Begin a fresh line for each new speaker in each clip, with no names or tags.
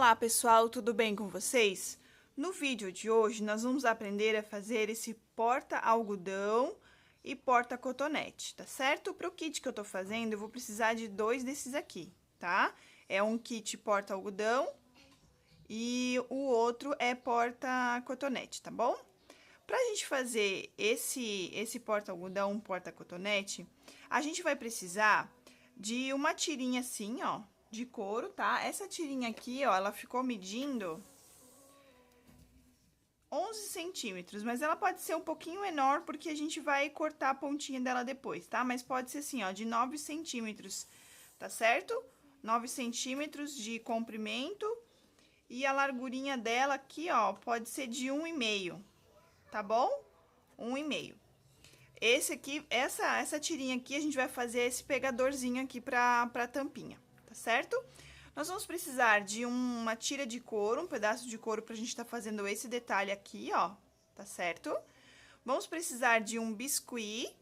Olá pessoal, tudo bem com vocês? No vídeo de hoje nós vamos aprender a fazer esse porta-algodão e porta-cotonete, tá certo? Para o kit que eu tô fazendo eu vou precisar de dois desses aqui, tá? É um kit porta-algodão e o outro é porta-cotonete, tá bom? Pra gente fazer esse porta-algodão, porta-cotonete, a gente vai precisar de uma tirinha assim, ó, de couro, tá? Essa tirinha aqui, ó, ela ficou medindo 11 centímetros, mas ela pode ser um pouquinho menor porque a gente vai cortar a pontinha dela depois, tá? Mas pode ser assim, ó, de 9 centímetros, tá certo? 9 centímetros de comprimento e a largurinha dela aqui, ó, pode ser de 1,5, tá bom? 1,5. Esse aqui, essa tirinha aqui, a gente vai fazer esse pegadorzinho aqui pra tampinha, tá certo? Nós vamos precisar de uma tira de couro, um pedaço de couro pra gente tá fazendo esse detalhe aqui, ó, tá certo? Vamos precisar de um biscuit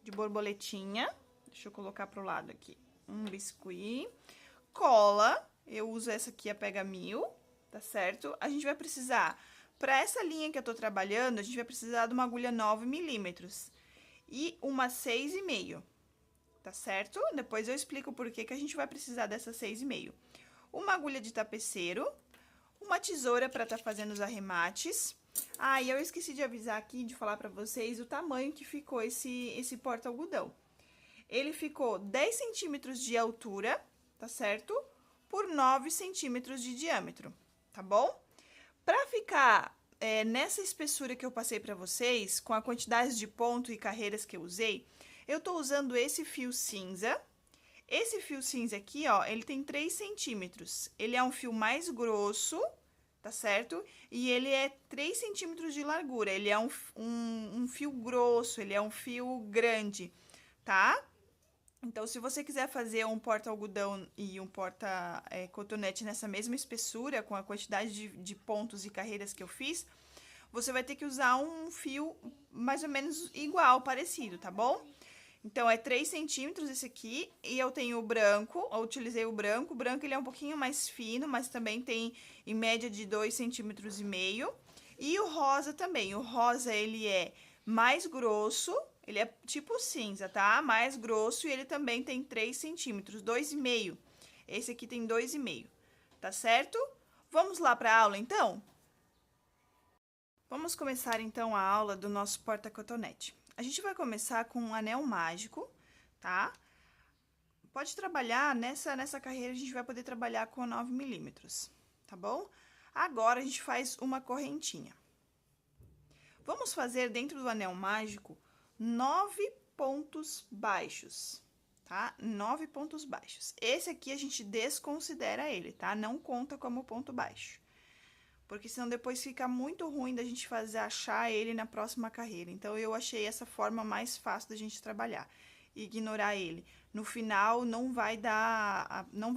de borboletinha, deixa eu colocar pro lado aqui, um biscuit, cola, eu uso essa aqui, a Pega Mil, tá certo? A gente vai precisar... Para essa linha que eu tô trabalhando, a gente vai precisar de uma agulha 9 milímetros e uma 6,5, tá certo? Depois eu explico por que a gente vai precisar dessa 6,5. Uma agulha de tapeceiro, uma tesoura para tá fazendo os arremates. Ah, e eu esqueci de avisar aqui, de falar para vocês o tamanho que ficou esse porta-algodão. Ele ficou 10 centímetros de altura, tá certo? Por 9 centímetros de diâmetro, tá bom? Para ficar nessa espessura que eu passei para vocês, com a quantidade de ponto e carreiras que eu usei, eu tô usando esse fio cinza. Esse fio cinza aqui, ó, ele tem 3 centímetros. Ele é um fio mais grosso, tá certo? E ele é 3 centímetros de largura. Ele é um fio grosso, ele é um fio grande, tá? Então, se você quiser fazer um porta-algodão e um porta-cotonete nessa mesma espessura, com a quantidade de pontos e carreiras que eu fiz, você vai ter que usar um fio mais ou menos igual, parecido, tá bom? Então, é 3 centímetros esse aqui, e eu tenho o branco, eu utilizei o branco ele é um pouquinho mais fino, mas também tem em média de 2,5 centímetros. E o rosa também, o rosa ele é mais grosso, ele é tipo cinza, tá? Mais grosso e ele também tem 3 centímetros, 2,5. Esse aqui tem 2,5, tá certo? Vamos lá para a aula, então? Vamos começar, então, a aula do nosso porta-cotonete. A gente vai começar com um anel mágico, tá? Pode trabalhar, nessa carreira a gente vai poder trabalhar com 9 milímetros, tá bom? Agora, a gente faz uma correntinha. Vamos fazer dentro do anel mágico 9 pontos baixos, tá? 9 pontos baixos. Esse aqui a gente desconsidera ele, tá? Não conta como ponto baixo. Porque senão depois fica muito ruim da gente achar ele na próxima carreira. Então, eu achei essa forma mais fácil da gente trabalhar. Ignorar ele. No final, não vai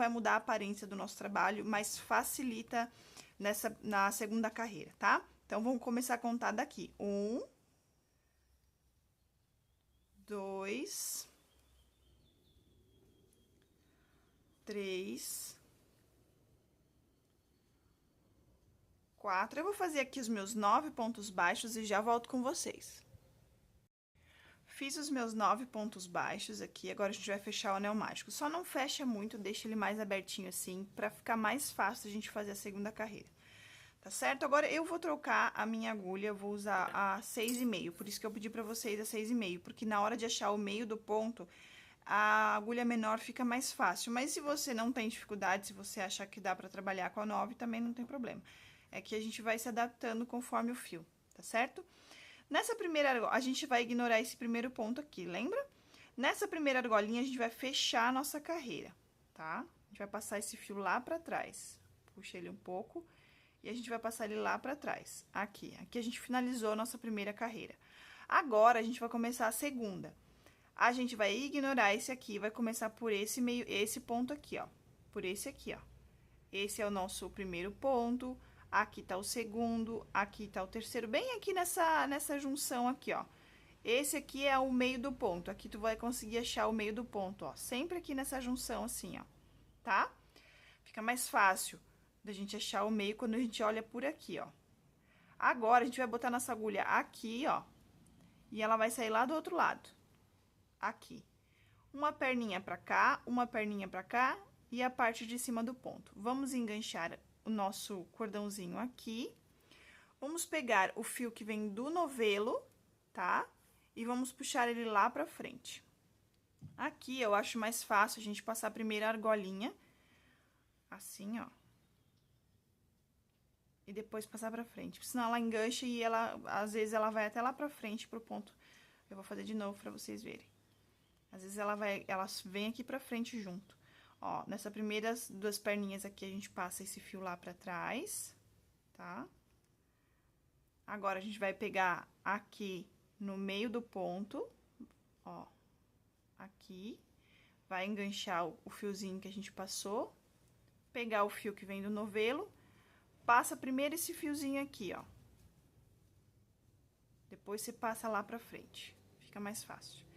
mudar a aparência do nosso trabalho, mas facilita na segunda carreira, tá? Então, vamos começar a contar daqui. 1, 2, 3, 4. Eu vou fazer aqui os meus 9 pontos baixos e já volto com vocês. Fiz os meus 9 pontos baixos aqui, agora a gente vai fechar o anel mágico. Só não fecha muito, deixa ele mais abertinho assim, pra ficar mais fácil a gente fazer a segunda carreira. Tá certo? Agora, eu vou trocar a minha agulha, eu vou usar a 6,5, por isso que eu pedi pra vocês a 6,5, porque na hora de achar o meio do ponto, a agulha menor fica mais fácil. Mas se você não tem dificuldade, se você achar que dá pra trabalhar com a 9, também não tem problema. É que a gente vai se adaptando conforme o fio, tá certo? Nessa primeira, a gente vai ignorar esse primeiro ponto aqui, lembra? Nessa primeira argolinha, a gente vai fechar a nossa carreira, tá? A gente vai passar esse fio lá pra trás. Puxa ele um pouco e a gente vai passar ele lá pra trás, aqui. Aqui a gente finalizou a nossa primeira carreira. Agora, a gente vai começar a segunda. A gente vai ignorar esse aqui, vai começar por esse ponto aqui, ó. Por esse aqui, ó. Esse é o nosso primeiro ponto, aqui tá o segundo, aqui tá o terceiro, bem aqui nessa junção aqui, ó. Esse aqui é o meio do ponto, aqui tu vai conseguir achar o meio do ponto, ó. Sempre aqui nessa junção assim, ó, tá? Fica mais fácil da gente achar o meio quando a gente olha por aqui, ó. Agora, a gente vai botar nossa agulha aqui, ó, e ela vai sair lá do outro lado, aqui. Uma perninha pra cá, uma perninha pra cá e a parte de cima do ponto. Vamos enganchar o nosso cordãozinho aqui. Vamos pegar o fio que vem do novelo, tá? E vamos puxar ele lá pra frente. Aqui, eu acho mais fácil a gente passar primeiro a argolinha, assim, ó. E depois passar pra frente, porque senão ela engancha e ela, às vezes, ela vai até lá pra frente pro ponto. Eu vou fazer de novo pra vocês verem. Às vezes, ela vem aqui pra frente junto. Ó, nessas primeiras duas perninhas aqui, a gente passa esse fio lá pra trás, tá? Agora, a gente vai pegar aqui no meio do ponto, ó, aqui, vai enganchar o fiozinho que a gente passou, pegar o fio que vem do novelo, passa primeiro esse fiozinho aqui, ó. Depois, você passa lá pra frente, fica mais fácil.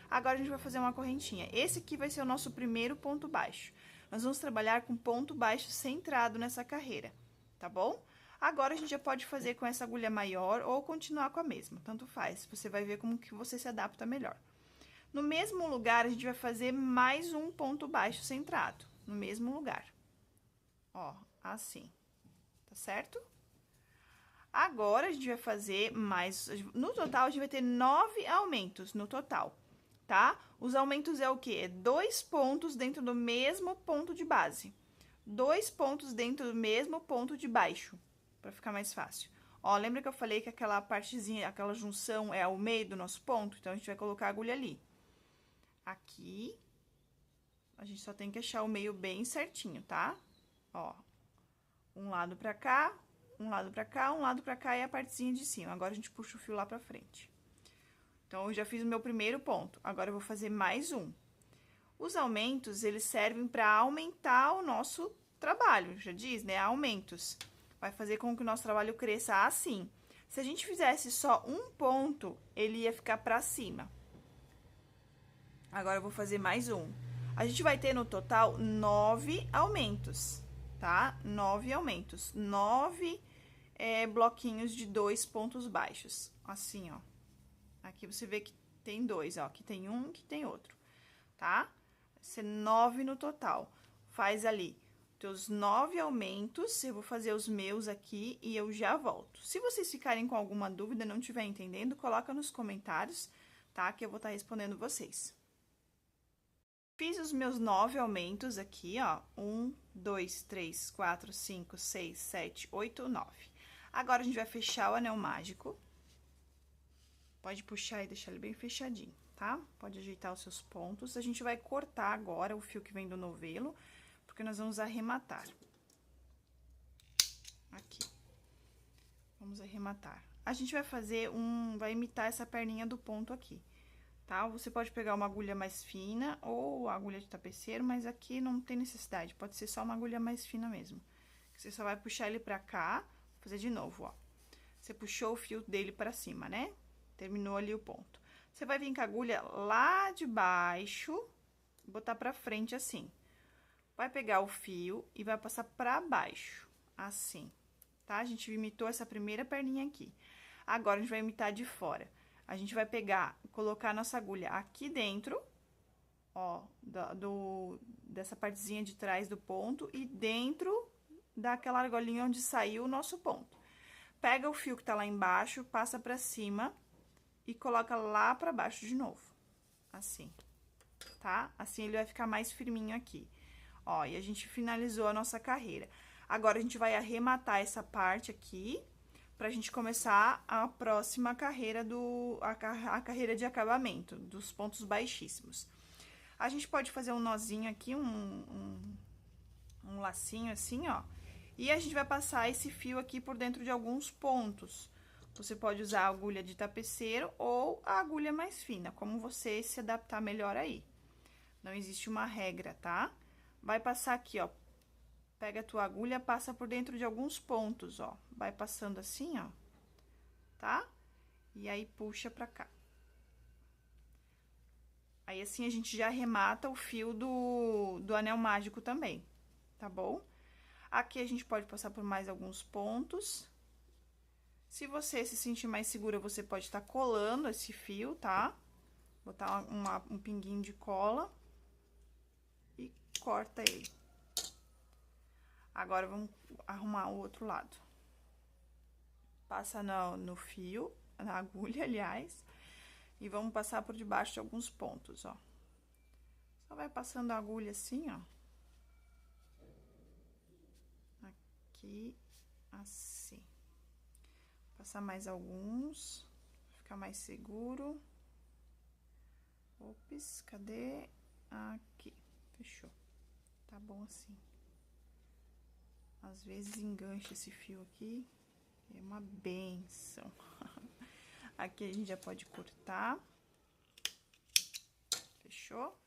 Agora, a gente vai fazer uma correntinha. Esse aqui vai ser o nosso primeiro ponto baixo. Nós vamos trabalhar com ponto baixo centrado nessa carreira, tá bom? Agora, a gente já pode fazer com essa agulha maior ou continuar com a mesma, tanto faz. Você vai ver como que você se adapta melhor. No mesmo lugar, a gente vai fazer mais um ponto baixo centrado, no mesmo lugar. Ó, assim, tá certo? Agora, a gente vai fazer mais... No total, a gente vai ter 9 aumentos no total, tá? Os aumentos é o quê? É 2 pontos dentro do mesmo ponto de base. 2 pontos dentro do mesmo ponto de baixo, pra ficar mais fácil. Ó, lembra que eu falei que aquela partezinha, aquela junção é o meio do nosso ponto? Então, a gente vai colocar a agulha ali. Aqui, a gente só tem que achar o meio bem certinho, tá? Ó, um lado pra cá, um lado pra cá, um lado pra cá e a partezinha de cima. Agora, a gente puxa o fio lá pra frente. Então, eu já fiz o meu primeiro ponto. Agora, eu vou fazer mais um. Os aumentos, eles servem pra aumentar o nosso trabalho, já diz, né? Aumentos. Vai fazer com que o nosso trabalho cresça assim. Se a gente fizesse só um ponto, ele ia ficar pra cima. Agora, eu vou fazer mais um. A gente vai ter, no total, 9 aumentos, tá? 9 aumentos. 9 bloquinhos de 2 pontos baixos. Assim, ó. Aqui você vê que tem 2, ó. Aqui tem um, aqui tem outro, tá? Vai ser 9 no total. Faz ali teus 9 aumentos. Eu vou fazer os meus aqui e eu já volto. Se vocês ficarem com alguma dúvida, não estiver entendendo, coloca nos comentários, tá? Que eu vou estar respondendo vocês. Fiz os meus 9 aumentos aqui, ó. 1, 2, 3, 4, 5, 6, 7, 8, 9. Agora, a gente vai fechar o anel mágico. Pode puxar e deixar ele bem fechadinho, tá? Pode ajeitar os seus pontos. A gente vai cortar agora o fio que vem do novelo, porque nós vamos arrematar. Aqui. Vamos arrematar. A gente vai fazer vai imitar essa perninha do ponto aqui. Tá? Você pode pegar uma agulha mais fina ou agulha de tapeceiro, mas aqui não tem necessidade, pode ser só uma agulha mais fina mesmo. Você só vai puxar ele pra cá, vou fazer de novo, ó. Você puxou o fio dele pra cima, né? Terminou ali o ponto. Você vai vir com a agulha lá de baixo, botar pra frente assim. Vai pegar o fio e vai passar pra baixo, assim, tá? A gente imitou essa primeira perninha aqui. Agora, a gente vai imitar de fora. A gente vai pegar, colocar a nossa agulha aqui dentro, ó, dessa partezinha de trás do ponto e dentro daquela argolinha onde saiu o nosso ponto. Pega o fio que tá lá embaixo, passa pra cima e coloca lá pra baixo de novo, assim, tá? Assim ele vai ficar mais firminho aqui. Ó, e a gente finalizou a nossa carreira. Agora, a gente vai arrematar essa parte aqui, pra gente começar a próxima carreira a carreira de acabamento, dos pontos baixíssimos. A gente pode fazer um nozinho aqui, um lacinho assim, ó, e a gente vai passar esse fio aqui por dentro de alguns pontos. Você pode usar a agulha de tapeceiro ou a agulha mais fina, como você se adaptar melhor aí. Não existe uma regra, tá? Vai passar aqui, ó. Pega a tua agulha, passa por dentro de alguns pontos, ó. Vai passando assim, ó, tá? E aí, puxa pra cá. Aí, assim, a gente já arremata o fio do anel mágico também, tá bom? Aqui a gente pode passar por mais alguns pontos. Se você se sentir mais segura, você pode estar colando esse fio, tá? Botar um pinguinho de cola e corta ele. Agora, vamos arrumar o outro lado. Passa no fio, na agulha, aliás, e vamos passar por debaixo de alguns pontos, ó. Só vai passando a agulha assim, ó. Aqui, assim. Passar mais alguns, pra ficar mais seguro. Ops, cadê? Aqui, fechou. Tá bom assim. Às vezes engancha esse fio aqui, é uma benção. Aqui a gente já pode cortar. Fechou?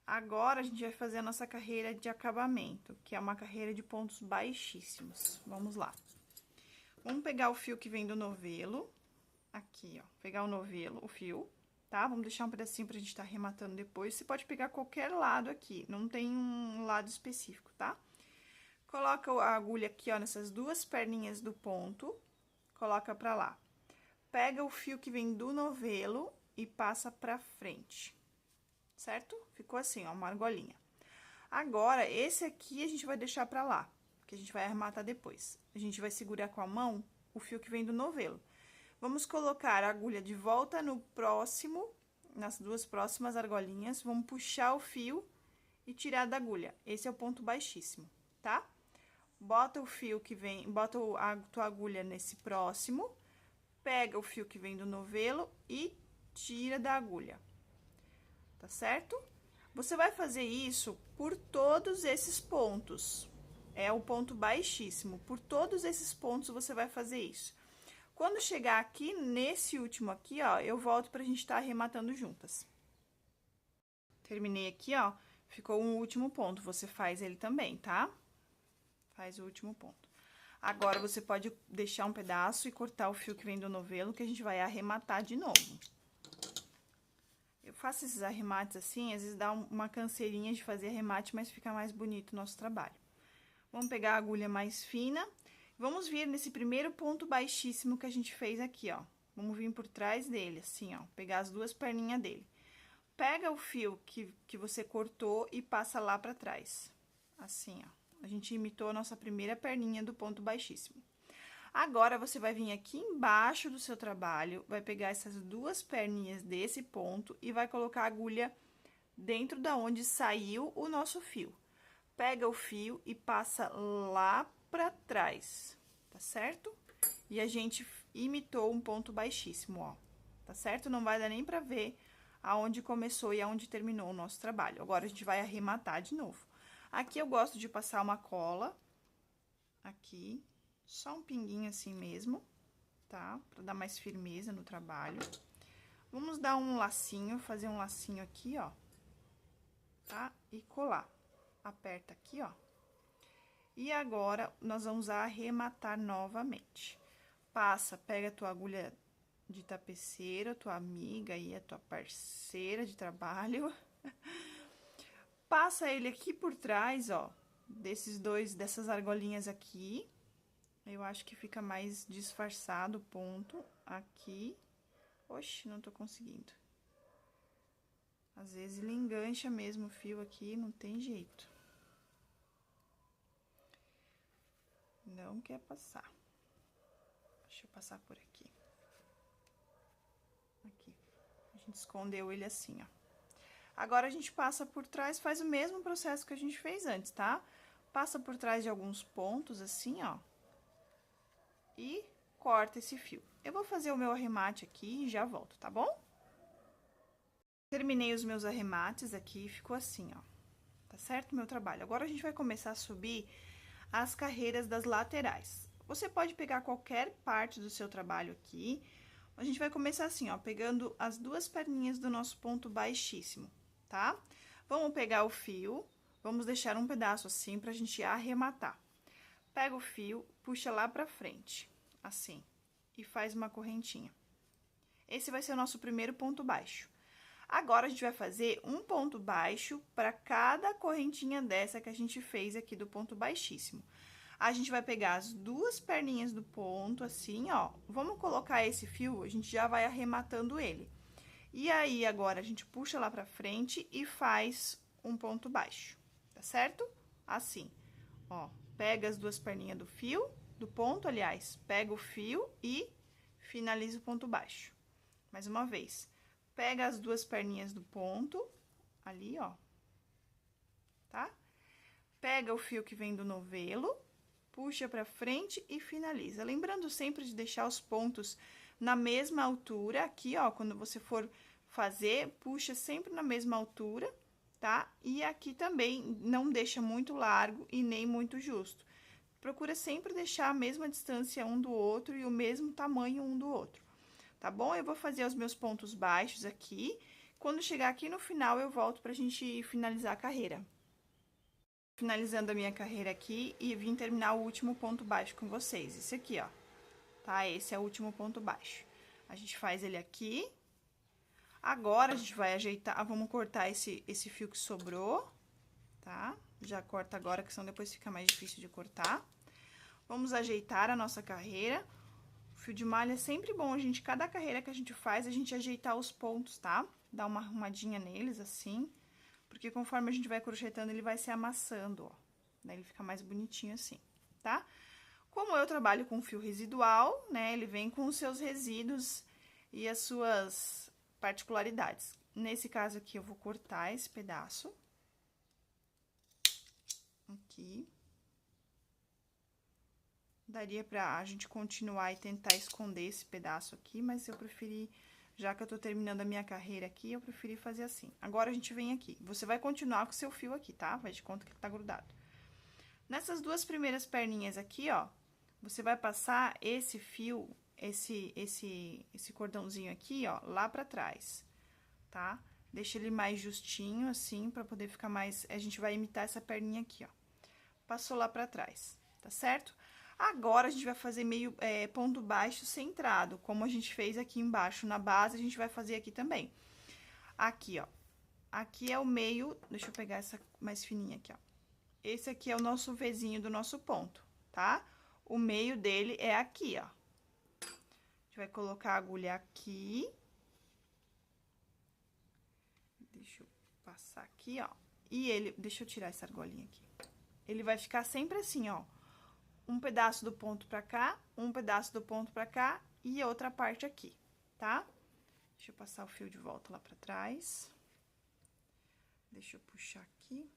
Agora, a gente vai fazer a nossa carreira de acabamento, que é uma carreira de pontos baixíssimos. Vamos lá. Vamos pegar o fio que vem do novelo, aqui, ó. Pegar o novelo, o fio, tá? Vamos deixar um pedacinho pra gente estar arrematando depois. Você pode pegar qualquer lado aqui, não tem um lado específico, tá? Coloca a agulha aqui, ó, nessas duas perninhas do ponto, coloca pra lá. Pega o fio que vem do novelo e passa pra frente. Certo? Ficou assim, ó, uma argolinha. Agora, esse aqui a gente vai deixar pra lá, que a gente vai arrematar depois. A gente vai segurar com a mão o fio que vem do novelo. Vamos colocar a agulha de volta no próximo, nas duas próximas argolinhas. Vamos puxar o fio e tirar da agulha. Esse é o ponto baixíssimo, tá? Bota o fio que vem, bota a tua agulha nesse próximo, pega o fio que vem do novelo e tira da agulha. Tá certo? Você vai fazer isso por todos esses pontos. É o ponto baixíssimo. Por todos esses pontos, você vai fazer isso. Quando chegar aqui, nesse último aqui, ó, eu volto pra gente estar arrematando juntas. Terminei aqui, ó, ficou um último ponto. Você faz ele também, tá? Faz o último ponto. Agora, você pode deixar um pedaço e cortar o fio que vem do novelo, que a gente vai arrematar de novo. Eu faço esses arremates assim, às vezes dá uma canseirinha de fazer arremate, mas fica mais bonito o nosso trabalho. Vamos pegar a agulha mais fina, vamos vir nesse primeiro ponto baixíssimo que a gente fez aqui, ó. Vamos vir por trás dele, assim, ó, pegar as duas perninhas dele. Pega o fio que você cortou e passa lá pra trás, assim, ó. A gente imitou a nossa primeira perninha do ponto baixíssimo. Agora, você vai vir aqui embaixo do seu trabalho, vai pegar essas duas perninhas desse ponto e vai colocar a agulha dentro da onde saiu o nosso fio. Pega o fio e passa lá pra trás, tá certo? E a gente imitou um ponto baixíssimo, ó, tá certo? Não vai dar nem pra ver aonde começou e aonde terminou o nosso trabalho. Agora, a gente vai arrematar de novo. Aqui eu gosto de passar uma cola, aqui, só um pinguinho assim mesmo, tá? Pra dar mais firmeza no trabalho. Vamos dar um lacinho, fazer um lacinho aqui, ó, tá? E colar. Aperta aqui, ó. E agora, nós vamos arrematar novamente. Passa, pega a tua agulha de tapeceira, tua amiga e a tua parceira de trabalho. Passa ele aqui por trás, ó, dessas argolinhas aqui. Eu acho que fica mais disfarçado o ponto aqui. Oxi, não tô conseguindo. Às vezes ele engancha mesmo o fio aqui, não tem jeito. Não quer passar. Deixa eu passar por aqui. Aqui. A gente escondeu ele assim, ó. Agora, a gente passa por trás, faz o mesmo processo que a gente fez antes, tá? Passa por trás de alguns pontos, assim, ó. E corta esse fio. Eu vou fazer o meu arremate aqui e já volto, tá bom? Terminei os meus arremates aqui, ficou assim, ó. Tá certo o meu trabalho? Agora, a gente vai começar a subir as carreiras das laterais. Você pode pegar qualquer parte do seu trabalho aqui. A gente vai começar assim, ó, pegando as duas perninhas do nosso ponto baixíssimo, tá? Vamos pegar o fio, vamos deixar um pedaço assim pra gente arrematar. Pega o fio, puxa lá pra frente, assim, e faz uma correntinha. Esse vai ser o nosso primeiro ponto baixo. Agora, a gente vai fazer um ponto baixo para cada correntinha dessa que a gente fez aqui do ponto baixíssimo. A gente vai pegar as duas perninhas do ponto, assim, ó. Vamos colocar esse fio, a gente já vai arrematando ele. E aí, agora, a gente puxa lá pra frente e faz um ponto baixo, tá certo? Assim, ó. Pega as duas perninhas do fio, do ponto, aliás. Pega o fio e finaliza o ponto baixo. Mais uma vez. Pega as duas perninhas do ponto, ali, ó. Tá? Pega o fio que vem do novelo, puxa pra frente e finaliza. Lembrando sempre de deixar os pontos na mesma altura, aqui, ó, quando você for fazer, puxa sempre na mesma altura, tá? E aqui também não deixa muito largo e nem muito justo. Procura sempre deixar a mesma distância um do outro e o mesmo tamanho um do outro, tá bom? Eu vou fazer os meus pontos baixos aqui. Quando chegar aqui no final, eu volto pra gente finalizar a carreira. Finalizando a minha carreira aqui e vim terminar o último ponto baixo com vocês. Esse aqui, ó, tá? Esse é o último ponto baixo. A gente faz ele aqui. Agora, a gente vai ajeitar, vamos cortar esse fio que sobrou, tá? Já corta agora, que senão depois fica mais difícil de cortar. Vamos ajeitar a nossa carreira. O fio de malha é sempre bom, a gente, cada carreira que a gente faz, a gente ajeitar os pontos, tá? Dar uma arrumadinha neles, assim. Porque conforme a gente vai crochetando, ele vai se amassando, ó. Daí ele fica mais bonitinho assim, tá? Como eu trabalho com fio residual, né? Ele vem com os seus resíduos e as suas particularidades. Nesse caso aqui, eu vou cortar esse pedaço. Aqui. Daria pra a gente continuar e tentar esconder esse pedaço aqui, mas eu preferi... Já que eu tô terminando a minha carreira aqui, eu preferi fazer assim. Agora, a gente vem aqui. Você vai continuar com o seu fio aqui, tá? Faz de conta que ele tá grudado. Nessas duas primeiras perninhas aqui, ó, você vai passar esse fio, esse cordãozinho aqui, ó, lá pra trás, tá? Deixa ele mais justinho, assim, pra poder ficar mais... A gente vai imitar essa perninha aqui, ó. Passou lá pra trás, tá certo? Agora, a gente vai fazer meio ponto baixo centrado, como a gente fez aqui embaixo na base, a gente vai fazer aqui também. Aqui, ó, aqui é o meio, deixa eu pegar essa mais fininha aqui, ó. Esse aqui é o nosso Vzinho do nosso ponto, tá? O meio dele é aqui, ó. A gente vai colocar a agulha aqui. Deixa eu passar aqui, ó. E ele, deixa eu tirar essa argolinha aqui. Ele vai ficar sempre assim, ó. Um pedaço do ponto pra cá, um pedaço do ponto pra cá e outra parte aqui, tá? Deixa eu passar o fio de volta lá pra trás. Deixa eu puxar aqui,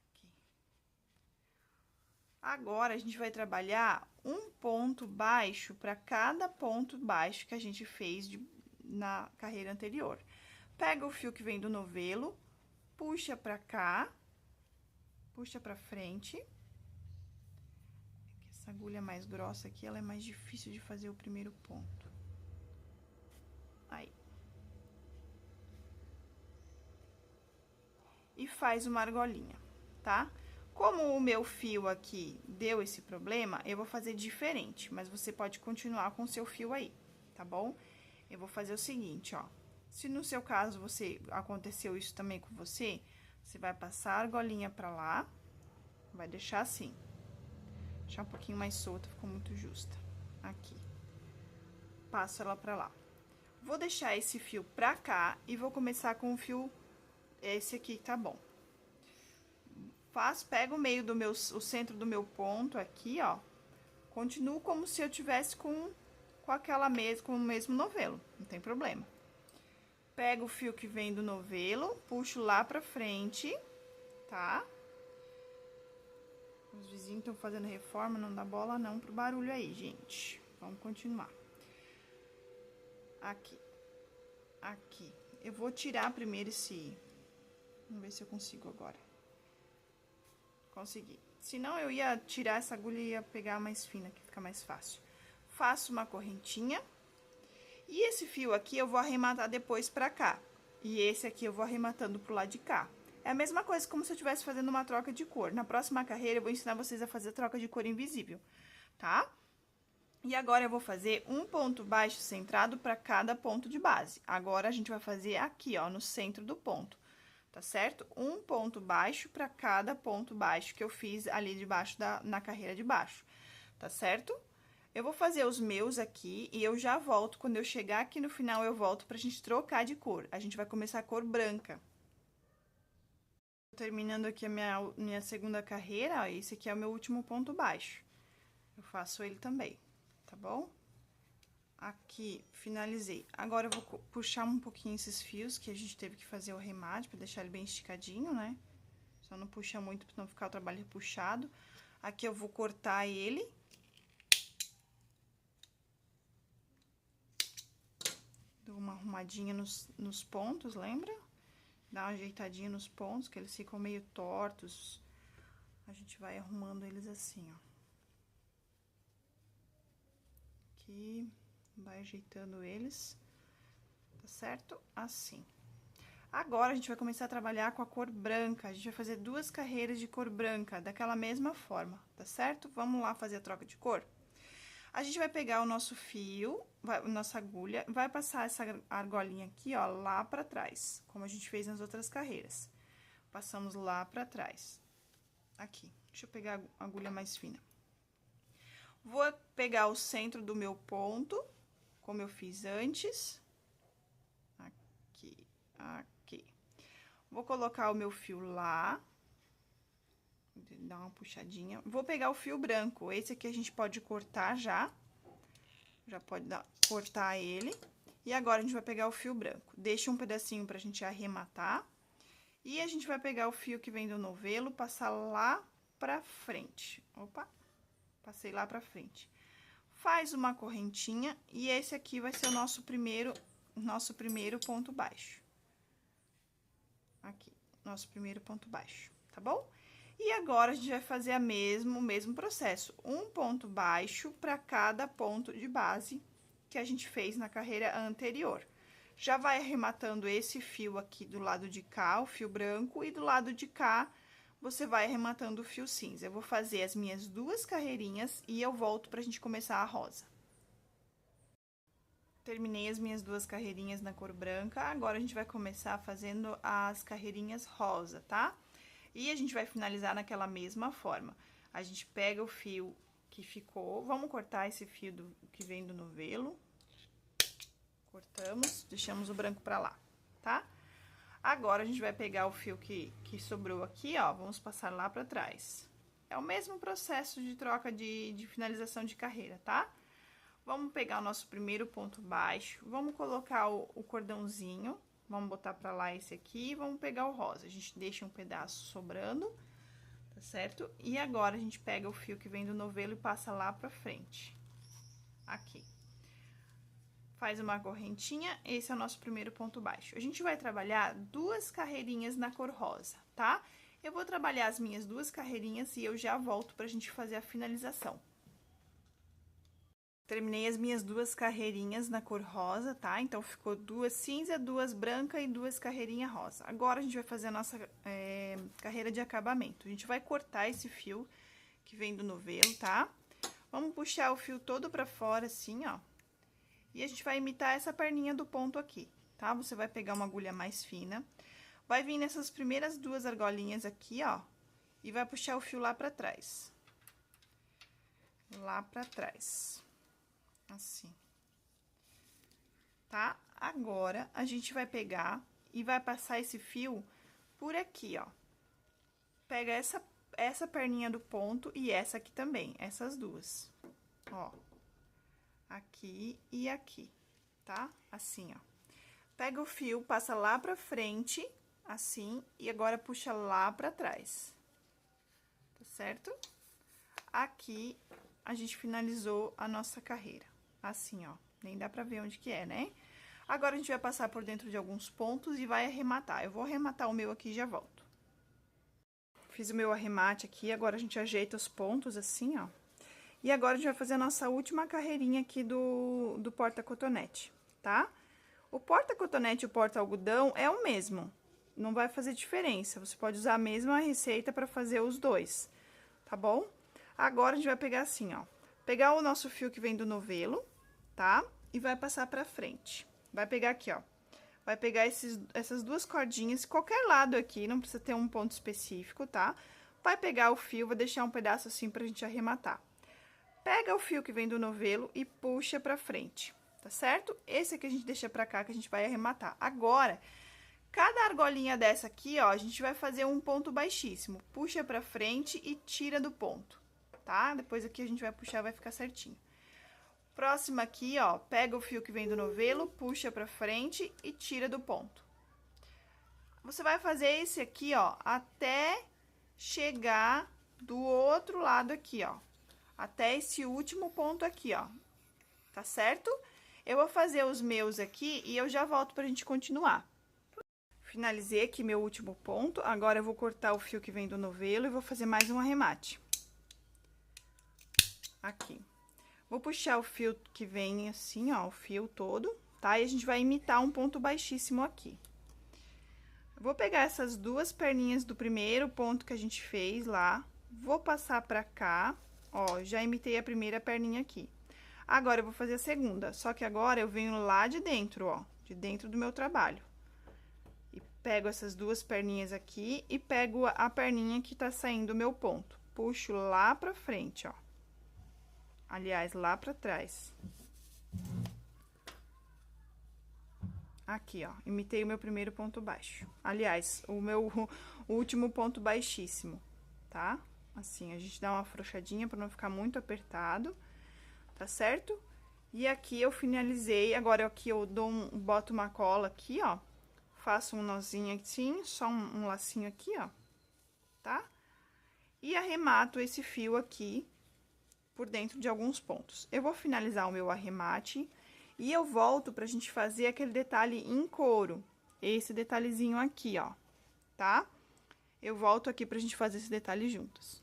aqui. Agora, a gente vai trabalhar um ponto baixo pra cada ponto baixo que a gente fez na carreira anterior. Pega o fio que vem do novelo, puxa pra cá, puxa pra frente. Essa agulha mais grossa aqui, ela é mais difícil de fazer o primeiro ponto. Aí. E faz uma argolinha, tá? Como o meu fio aqui deu esse problema, eu vou fazer diferente, mas você pode continuar com o seu fio aí, tá bom? Eu vou fazer o seguinte, ó. Se no seu caso aconteceu isso também com você, você vai passar a argolinha pra lá, vai deixar assim. Deixar um pouquinho mais solta, ficou muito justa. Aqui. Passo ela pra lá. Vou deixar esse fio pra cá e vou começar com o fio, esse aqui, tá bom. Pego o meio do o centro do meu ponto aqui, ó. Continuo como se eu tivesse com o mesmo novelo, não tem problema. Pego o fio que vem do novelo, puxo lá pra frente, tá? Os vizinhos estão fazendo reforma, não dá bola não pro barulho aí, gente. Vamos continuar. Aqui. Aqui. Eu vou tirar primeiro esse... Vamos ver se eu consigo agora. Consegui. Senão, eu ia tirar essa agulha e ia pegar mais fina, que fica mais fácil. Faço uma correntinha. E esse fio aqui eu vou arrematar depois pra cá. E esse aqui eu vou arrematando pro lado de cá. É a mesma coisa como se eu estivesse fazendo uma troca de cor. Na próxima carreira, eu vou ensinar vocês a fazer troca de cor invisível, tá? E agora, eu vou fazer um ponto baixo centrado para cada ponto de base. Agora, a gente vai fazer aqui, ó, no centro do ponto, tá certo? Um ponto baixo para cada ponto baixo que eu fiz ali debaixo na carreira de baixo, tá certo? Eu vou fazer os meus aqui e eu já volto. Quando eu chegar aqui no final, eu volto pra gente trocar de cor. A gente vai começar a cor branca. Terminando aqui a minha segunda carreira, ó, esse aqui é o meu último ponto baixo. Eu faço ele também, tá bom? Aqui, finalizei. Agora, eu vou puxar um pouquinho esses fios, que a gente teve que fazer o arremate, pra deixar ele bem esticadinho, né? Só não puxa muito, pra não ficar o trabalho puxado. Aqui, eu vou cortar ele. Dou uma arrumadinha nos pontos, lembra? Dá uma ajeitadinha nos pontos, que eles ficam meio tortos. A gente vai arrumando eles assim, ó. Aqui, vai ajeitando eles, tá certo? Assim. Agora, a gente vai começar a trabalhar com a cor branca. A gente vai fazer 2 carreiras de cor branca, daquela mesma forma, tá certo? Vamos lá fazer a troca de cor? A gente vai pegar o nosso fio, nossa agulha, vai passar essa argolinha aqui, ó, lá pra trás, como a gente fez nas outras carreiras. Passamos lá pra trás. Aqui, deixa eu pegar a agulha mais fina. Vou pegar o centro do meu ponto, como eu fiz antes. Aqui, aqui. Vou colocar o meu fio lá. Dar uma puxadinha. Vou pegar o fio branco. Esse aqui a gente pode cortar já. Já pode cortar ele. E agora, a gente vai pegar o fio branco. Deixa um pedacinho pra gente arrematar. E a gente vai pegar o fio que vem do novelo, passar lá pra frente. Opa! Passei lá pra frente. Faz uma correntinha e esse aqui vai ser o nosso primeiro ponto baixo. Aqui, nosso primeiro ponto baixo, tá bom? E agora, a gente vai fazer o mesmo processo. Um ponto baixo para cada ponto de base que a gente fez na carreira anterior. Já vai arrematando esse fio aqui do lado de cá, o fio branco, e do lado de cá, você vai arrematando o fio cinza. Eu vou fazer as minhas 2 carreirinhas e eu volto pra gente começar a rosa. Terminei as minhas 2 carreirinhas na cor branca, agora a gente vai começar fazendo as carreirinhas rosa, tá? E a gente vai finalizar naquela mesma forma. A gente pega o fio que ficou, vamos cortar esse fio que vem do novelo. Cortamos, deixamos o branco pra lá, tá? Agora, a gente vai pegar o fio que sobrou aqui, ó, vamos passar lá pra trás. É o mesmo processo de troca de finalização de carreira, tá? Vamos pegar o nosso primeiro ponto baixo, vamos colocar o cordãozinho, vamos botar pra lá esse aqui e vamos pegar o rosa. A gente deixa um pedaço sobrando, tá certo? E agora, a gente pega o fio que vem do novelo e passa lá pra frente. Aqui. Faz uma correntinha, esse é o nosso primeiro ponto baixo. A gente vai trabalhar 2 carreirinhas na cor rosa, tá? Eu vou trabalhar as minhas 2 carreirinhas e eu já volto pra gente fazer a finalização. Terminei as minhas 2 carreirinhas na cor rosa, tá? Então, ficou 2 cinza, 2 branca e 2 carreirinhas rosa. Agora, a gente vai fazer a nossa carreira de acabamento. A gente vai cortar esse fio que vem do novelo, tá? Vamos puxar o fio todo pra fora, assim, ó. E a gente vai imitar essa perninha do ponto aqui, tá? Você vai pegar uma agulha mais fina, vai vir nessas primeiras 2 argolinhas aqui, ó, e vai puxar o fio lá pra trás. Lá pra trás. Assim. Tá? Agora, a gente vai pegar e vai passar esse fio por aqui, ó. Pega essa perninha do ponto e essa aqui também, essas 2, ó. Aqui e aqui, tá? Assim, ó. Pega o fio, passa lá pra frente, assim, e agora puxa lá pra trás. Tá certo? Aqui, a gente finalizou a nossa carreira. Assim, ó. Nem dá pra ver onde que é, né? Agora, a gente vai passar por dentro de alguns pontos e vai arrematar. Eu vou arrematar o meu aqui e já volto. Fiz o meu arremate aqui, agora a gente ajeita os pontos assim, ó. E agora, a gente vai fazer a nossa última carreirinha aqui do porta-cotonete, tá? O porta-cotonete e o porta-algodão é o mesmo, não vai fazer diferença. Você pode usar a mesma receita para fazer os dois, tá bom? Agora, a gente vai pegar assim, ó. Pegar o nosso fio que vem do novelo, tá? E vai passar pra frente. Vai pegar aqui, ó. Vai pegar essas duas cordinhas, qualquer lado aqui, não precisa ter um ponto específico, tá? Vai pegar o fio, vou deixar um pedaço assim pra gente arrematar. Pega o fio que vem do novelo e puxa pra frente, tá certo? Esse aqui a gente deixa pra cá, que a gente vai arrematar. Agora, cada argolinha dessa aqui, ó, a gente vai fazer um ponto baixíssimo. Puxa pra frente e tira do ponto, tá? Depois aqui a gente vai puxar, vai ficar certinho. Próxima aqui, ó, pega o fio que vem do novelo, puxa pra frente e tira do ponto. Você vai fazer esse aqui, ó, até chegar do outro lado aqui, ó. Até esse último ponto aqui, ó. Tá certo? Eu vou fazer os meus aqui e eu já volto pra gente continuar. Finalizei aqui meu último ponto, agora eu vou cortar o fio que vem do novelo e vou fazer mais um arremate. Aqui. Vou puxar o fio que vem assim, ó, o fio todo, tá? E a gente vai imitar um ponto baixíssimo aqui. Vou pegar essas duas perninhas do primeiro ponto que a gente fez lá, vou passar pra cá, ó, já imitei a primeira perninha aqui. Agora, eu vou fazer a segunda, só que agora eu venho lá de dentro, ó, de dentro do meu trabalho. E pego essas duas perninhas aqui e pego a perninha que tá saindo do meu ponto. Puxo lá pra frente, ó. Aliás, lá pra trás. Aqui, ó, imitei o meu primeiro ponto baixo. Aliás, o último ponto baixíssimo, tá? Assim, a gente dá uma afrouxadinha pra não ficar muito apertado, tá certo? E aqui eu finalizei, agora aqui eu boto uma cola aqui, ó. Faço um nozinho assim, só um lacinho aqui, ó, tá? E arremato esse fio aqui por dentro de alguns pontos. Eu vou finalizar o meu arremate e eu volto pra gente fazer aquele detalhe em couro. Esse detalhezinho aqui, ó, tá? Eu volto aqui pra gente fazer esse detalhe juntos.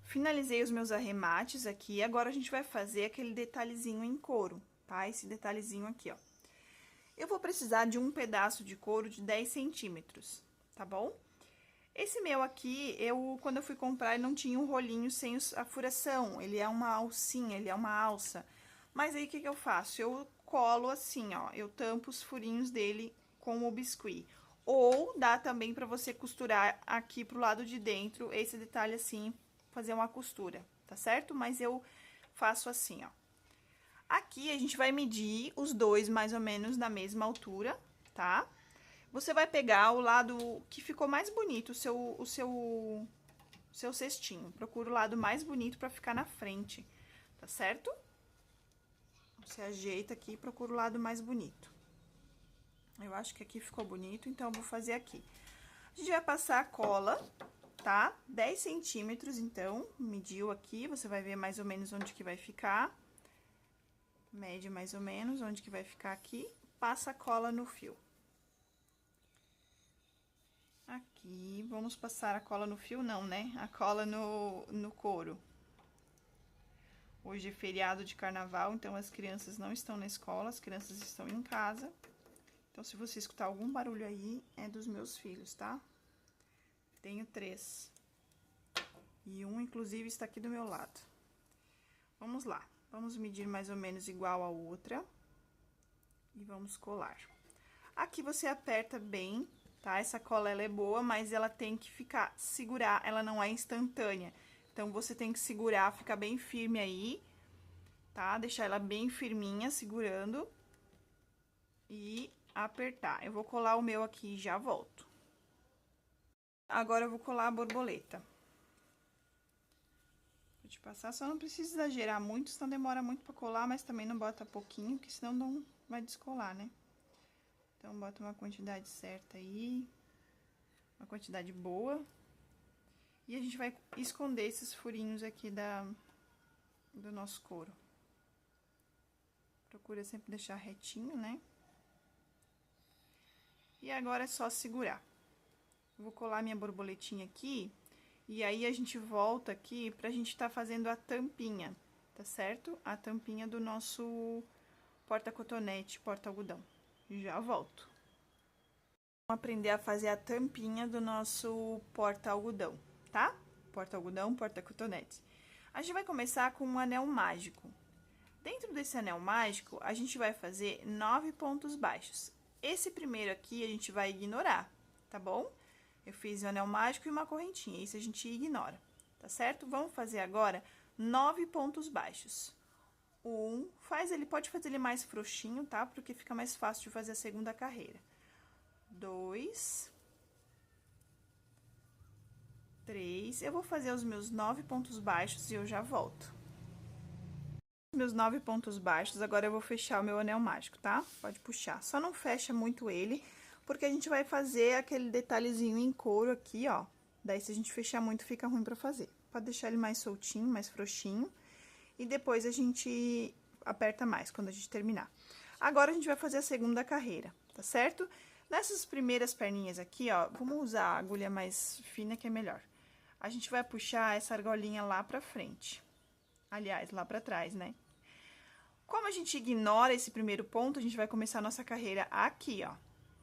Finalizei os meus arremates aqui, agora a gente vai fazer aquele detalhezinho em couro, tá? Esse detalhezinho aqui, ó. Eu vou precisar de um pedaço de couro de 10 centímetros, tá bom? Esse meu aqui, quando eu fui comprar, ele não tinha um rolinho sem a furação, ele é uma alcinha, ele é uma alça. Mas aí, o que que eu faço? Eu colo assim, ó, eu tampo os furinhos dele com o biscuit. Ou dá também pra você costurar aqui pro lado de dentro, esse detalhe assim, fazer uma costura, tá certo? Mas eu faço assim, ó. Aqui, a gente vai medir os dois mais ou menos na mesma altura, tá? Você vai pegar o lado que ficou mais bonito, o seu cestinho. Procura o lado mais bonito pra ficar na frente, tá certo? Você ajeita aqui e procura o lado mais bonito. Eu acho que aqui ficou bonito, então eu vou fazer aqui. A gente vai passar a cola, tá? 10 centímetros, então, mediu aqui, você vai ver mais ou menos onde que vai ficar. Mede mais ou menos onde que vai ficar aqui, passa a cola no fio. Aqui, vamos passar a cola no fio, não, né? A cola no couro. Hoje é feriado de carnaval, então as crianças não estão na escola, as crianças estão em casa. Então, se você escutar algum barulho aí, é dos meus filhos, tá? Tenho 3. E um, inclusive, está aqui do meu lado. Vamos lá. Vamos medir mais ou menos igual a outra. E vamos colar. Aqui você aperta bem, tá? Essa cola, ela é boa, mas ela tem que segurar, ela não é instantânea. Então, você tem que segurar, ficar bem firme aí, tá? Deixar ela bem firminha, segurando. E apertar. Eu vou colar o meu aqui e já volto. Agora, eu vou colar a borboleta. Vou te passar, só não precisa exagerar muito, senão demora muito pra colar, mas também não bota pouquinho, porque senão não vai descolar, né? Então, bota uma quantidade certa aí, uma quantidade boa. E a gente vai esconder esses furinhos aqui do nosso couro. Procura sempre deixar retinho, né? E agora é só segurar. Eu vou colar minha borboletinha aqui, e aí a gente volta aqui pra gente tá fazendo a tampinha, tá certo? A tampinha do nosso porta-cotonete, porta-algodão. Já volto. Vamos aprender a fazer a tampinha do nosso porta-algodão, tá? Porta-algodão, porta-cotonete. A gente vai começar com um anel mágico. Dentro desse anel mágico, a gente vai fazer 9 pontos baixos. Esse primeiro aqui a gente vai ignorar, tá bom? Eu fiz um anel mágico e uma correntinha, isso a gente ignora, tá certo? Vamos fazer agora 9 pontos baixos. Pode fazer ele mais frouxinho, tá? Porque fica mais fácil de fazer a segunda carreira. 2, 3, eu vou fazer os meus 9 pontos baixos e eu já volto. Meus 9 pontos baixos, agora eu vou fechar o meu anel mágico, tá? Pode puxar, só não fecha muito ele, porque a gente vai fazer aquele detalhezinho em couro aqui, ó. Daí, se a gente fechar muito, fica ruim pra fazer. Pode deixar ele mais soltinho, mais frouxinho, e depois a gente aperta mais quando a gente terminar. Agora, a gente vai fazer a segunda carreira, tá certo? Nessas primeiras perninhas aqui, ó, vamos usar a agulha mais fina que é melhor. A gente vai puxar essa argolinha lá pra frente. Aliás, lá pra trás, né? Como a gente ignora esse primeiro ponto, a gente vai começar a nossa carreira aqui, ó,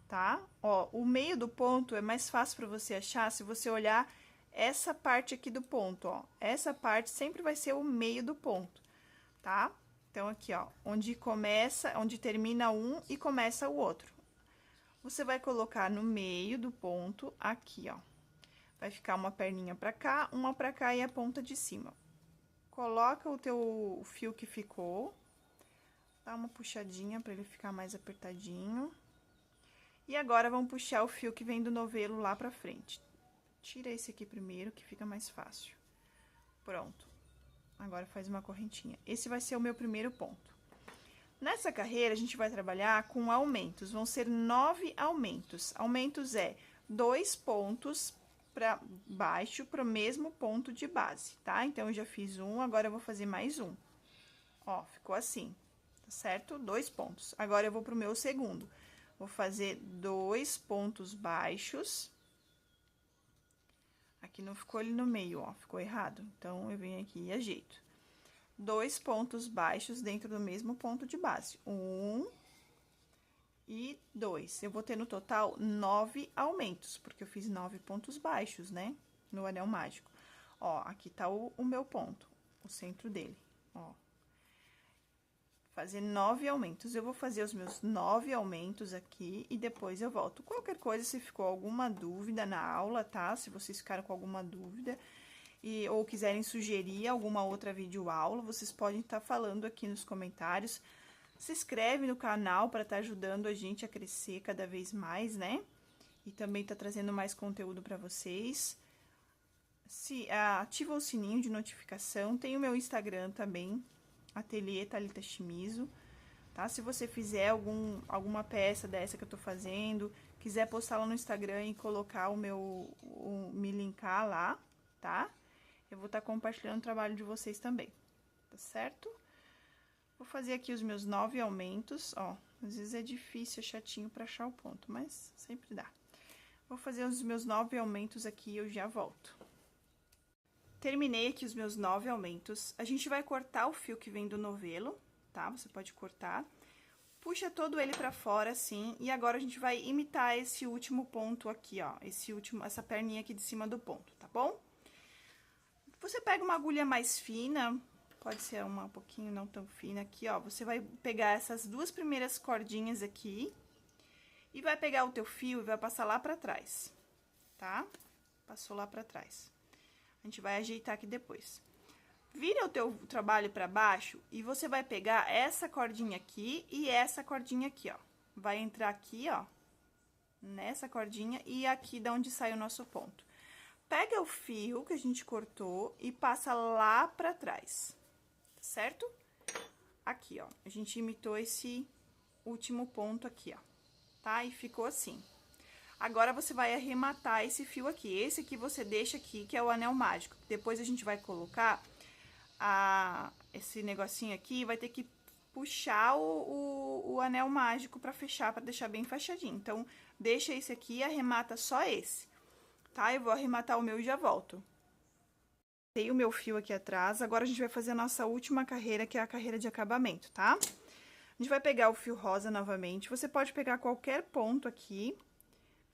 tá? Ó, o meio do ponto é mais fácil pra você achar se você olhar essa parte aqui do ponto, ó. Essa parte sempre vai ser o meio do ponto, tá? Então, aqui, ó, onde termina um e começa o outro. Você vai colocar no meio do ponto aqui, ó. Vai ficar uma perninha pra cá, uma pra cá e a ponta de cima. Coloca o teu fio que ficou, dá uma puxadinha pra ele ficar mais apertadinho. E agora, vamos puxar o fio que vem do novelo lá pra frente. Tira esse aqui primeiro, que fica mais fácil. Pronto. Agora, faz uma correntinha. Esse vai ser o meu primeiro ponto. Nessa carreira, a gente vai trabalhar com aumentos. Vão ser 9 aumentos. Aumentos é 2 pontos para baixo, para o mesmo ponto de base, tá? Então, eu já fiz um, agora eu vou fazer mais um. Ó, ficou assim, tá certo? 2 pontos. Agora, eu vou pro meu segundo. Vou fazer 2 pontos baixos. Aqui não ficou ele no meio, ó, ficou errado. Então, eu venho aqui e ajeito. 2 pontos baixos dentro do mesmo ponto de base. 1 e 2. Eu vou ter no total 9 aumentos, porque eu fiz 9 pontos baixos, né? No anel mágico. Ó, aqui tá o meu ponto, o centro dele, ó. Fazer 9 aumentos. Eu vou fazer os meus 9 aumentos aqui e depois eu volto. Qualquer coisa, se ficou alguma dúvida na aula, tá? Se vocês ficaram com alguma dúvida ou quiserem sugerir alguma outra videoaula, vocês podem estar falando aqui nos comentários. Se inscreve no canal para estar ajudando a gente a crescer cada vez mais, né? E também tá trazendo mais conteúdo para vocês. Ativa o sininho de notificação. Tem o meu Instagram também, Ateliê Thalita Shimizu, tá? Se você fizer alguma peça dessa que eu tô fazendo, quiser postar lá no Instagram e colocar me linkar lá, tá? Eu vou estar compartilhando o trabalho de vocês também, tá certo? Vou fazer aqui os meus 9 aumentos, ó. Às vezes é difícil, é chatinho pra achar o ponto, mas sempre dá. Vou fazer os meus 9 aumentos aqui e eu já volto. Terminei aqui os meus 9 aumentos. A gente vai cortar o fio que vem do novelo, tá? Você pode cortar. Puxa todo ele pra fora, assim, e agora a gente vai imitar esse último ponto aqui, ó. Essa perninha aqui de cima do ponto, tá bom? Você pega uma agulha mais fina, pode ser uma um pouquinho não tão fina aqui, ó. Você vai pegar essas 2 primeiras cordinhas aqui e vai pegar o teu fio e vai passar lá pra trás, tá? Passou lá pra trás. A gente vai ajeitar aqui depois. Vira o teu trabalho pra baixo e você vai pegar essa cordinha aqui e essa cordinha aqui, ó. Vai entrar aqui, ó, nessa cordinha e aqui da onde sai o nosso ponto. Pega o fio que a gente cortou e passa lá pra trás, certo? Aqui, ó, a gente imitou esse último ponto aqui, ó, tá? E ficou assim. Agora, você vai arrematar esse fio aqui. Esse aqui você deixa aqui, que é o anel mágico. Depois, a gente vai colocar esse negocinho aqui, vai ter que puxar o anel mágico pra fechar, pra deixar bem fechadinho. Então, deixa esse aqui e arremata só esse, tá? Eu vou arrematar o meu e já volto. Tem o meu fio aqui atrás, agora a gente vai fazer a nossa última carreira, que é a carreira de acabamento, tá? A gente vai pegar o fio rosa novamente, você pode pegar qualquer ponto aqui,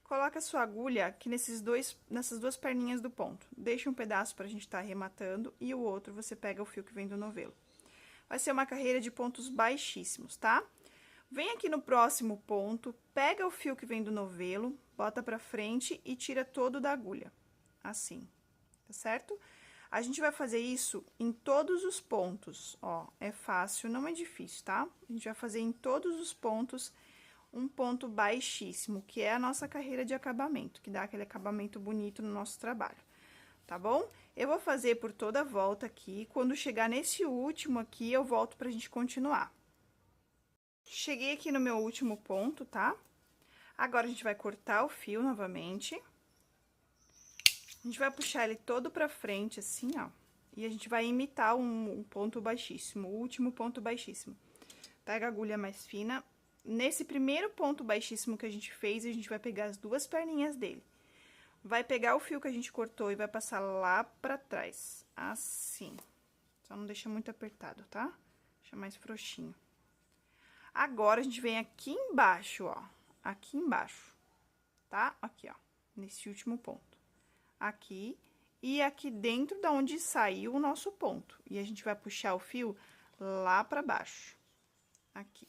Coloca a sua agulha aqui nessas duas perninhas do ponto. Deixa um pedaço pra gente estar arrematando e o outro você pega o fio que vem do novelo. Vai ser uma carreira de pontos baixíssimos, tá? Vem aqui no próximo ponto, pega o fio que vem do novelo, bota pra frente e tira todo da agulha. Assim, tá certo? A gente vai fazer isso em todos os pontos, ó. É fácil, não é difícil, tá? A gente vai fazer em todos os pontos um ponto baixíssimo, que é a nossa carreira de acabamento, que dá aquele acabamento bonito no nosso trabalho, tá bom? Eu vou fazer por toda a volta aqui, quando chegar nesse último aqui, eu volto pra gente continuar. Cheguei aqui no meu último ponto, tá? Agora, a gente vai cortar o fio novamente. A gente vai puxar ele todo pra frente, assim, ó. E a gente vai imitar um ponto baixíssimo, o último ponto baixíssimo. Pega a agulha mais fina. Nesse primeiro ponto baixíssimo que a gente fez, a gente vai pegar as duas perninhas dele. Vai pegar o fio que a gente cortou e vai passar lá pra trás, assim. Só não deixa muito apertado, tá? Deixa mais frouxinho. Agora, a gente vem aqui embaixo, ó. Aqui embaixo, tá? Aqui, ó, nesse último ponto. Aqui e aqui dentro da onde saiu o nosso ponto. E a gente vai puxar o fio lá pra baixo. Aqui.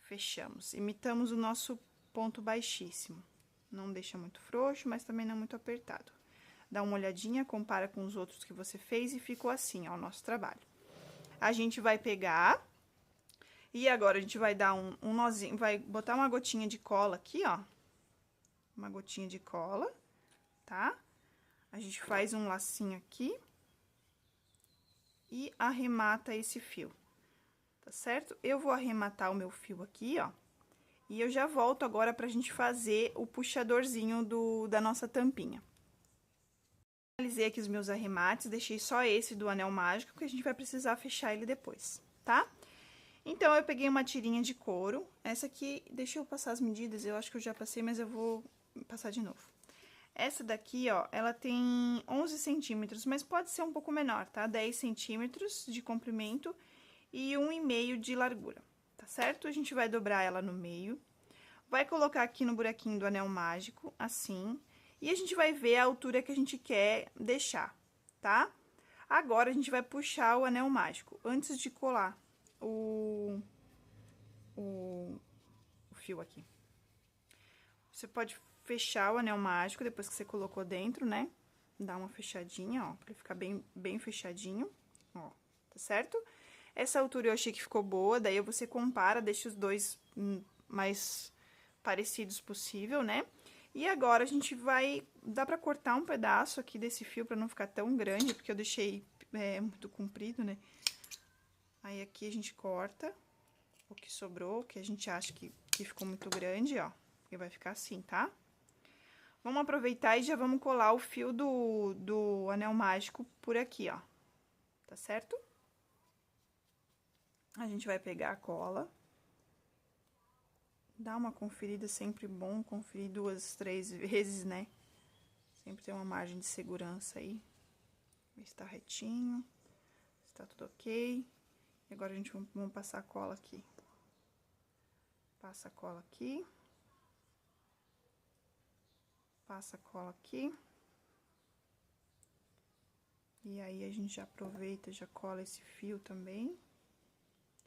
Fechamos. Imitamos o nosso ponto baixíssimo. Não deixa muito frouxo, mas também não muito apertado. Dá uma olhadinha, compara com os outros que você fez e ficou assim, ó, o nosso trabalho. A gente vai pegar e agora a gente vai dar um nozinho, vai botar uma gotinha de cola aqui, ó. Uma gotinha de cola, tá? A gente faz um lacinho aqui e arremata esse fio. Tá certo? Eu vou arrematar o meu fio aqui, ó, e eu já volto agora pra gente fazer o puxadorzinho da nossa tampinha. Finalizei aqui os meus arremates, deixei só esse do anel mágico, que a gente vai precisar fechar ele depois, tá? Então, eu peguei uma tirinha de couro, essa aqui, deixa eu passar as medidas, eu acho que eu já passei, mas eu vou passar de novo. Essa daqui, ó, ela tem 11 centímetros, mas pode ser um pouco menor, tá? 10 centímetros de comprimento e 1,5 de largura, tá certo? A gente vai dobrar ela no meio, vai colocar aqui no buraquinho do anel mágico, assim, e a gente vai ver a altura que a gente quer deixar, tá? Agora, a gente vai puxar o anel mágico, antes de colar o fio aqui. Você pode fechar o anel mágico depois que você colocou dentro, né? Dá uma fechadinha, ó, pra ele ficar bem fechadinho, ó, tá certo? Essa altura eu achei que ficou boa, daí você compara, deixa os dois mais parecidos possível, né? E agora, a gente vai... Dá pra cortar um pedaço aqui desse fio pra não ficar tão grande, porque eu deixei muito comprido, né? Aí, aqui a gente corta o que sobrou, que a gente acha que ficou muito grande, ó. E vai ficar assim, tá? Vamos aproveitar e já vamos colar o fio do anel mágico por aqui, ó. Tá certo? A gente vai pegar a cola. Dá uma conferida, sempre bom conferir 2, 3 vezes, né? Sempre tem uma margem de segurança aí. Ver se tá retinho, se tá tudo ok. E agora, a gente vamos passar a cola aqui. Passa a cola aqui. Passa a cola aqui. E aí, a gente já aproveita, já cola esse fio também.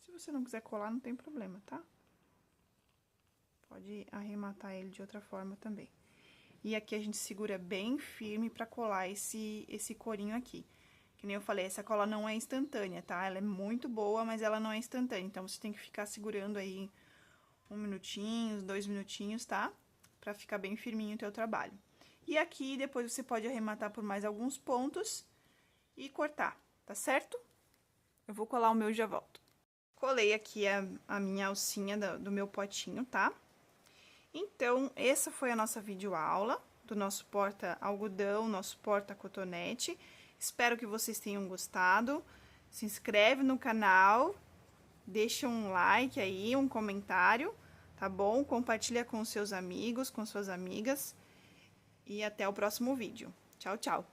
Se você não quiser colar, não tem problema, tá? Pode arrematar ele de outra forma também. E aqui a gente segura bem firme pra colar esse corinho aqui. Que nem eu falei, essa cola não é instantânea, tá? Ela é muito boa, mas ela não é instantânea. Então, você tem que ficar segurando aí 1 minutinho, 2 minutinhos, tá? Pra ficar bem firminho o teu trabalho. E aqui, depois você pode arrematar por mais alguns pontos e cortar, tá certo? Eu vou colar o meu e já volto. Colei aqui a minha alcinha do meu potinho, tá? Então, essa foi a nossa videoaula do nosso porta-algodão, nosso porta-cotonete. Espero que vocês tenham gostado. Se inscreve no canal, deixa um like aí, um comentário, tá bom? Compartilha com seus amigos, com suas amigas. E até o próximo vídeo. Tchau, tchau!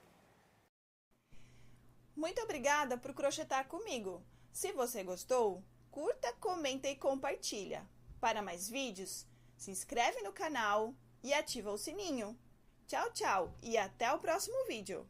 Muito obrigada por crochetar comigo. Se você gostou, curta, comenta e compartilha. Para mais vídeos, se inscreve no canal e ativa o sininho. Tchau, tchau e até o próximo vídeo!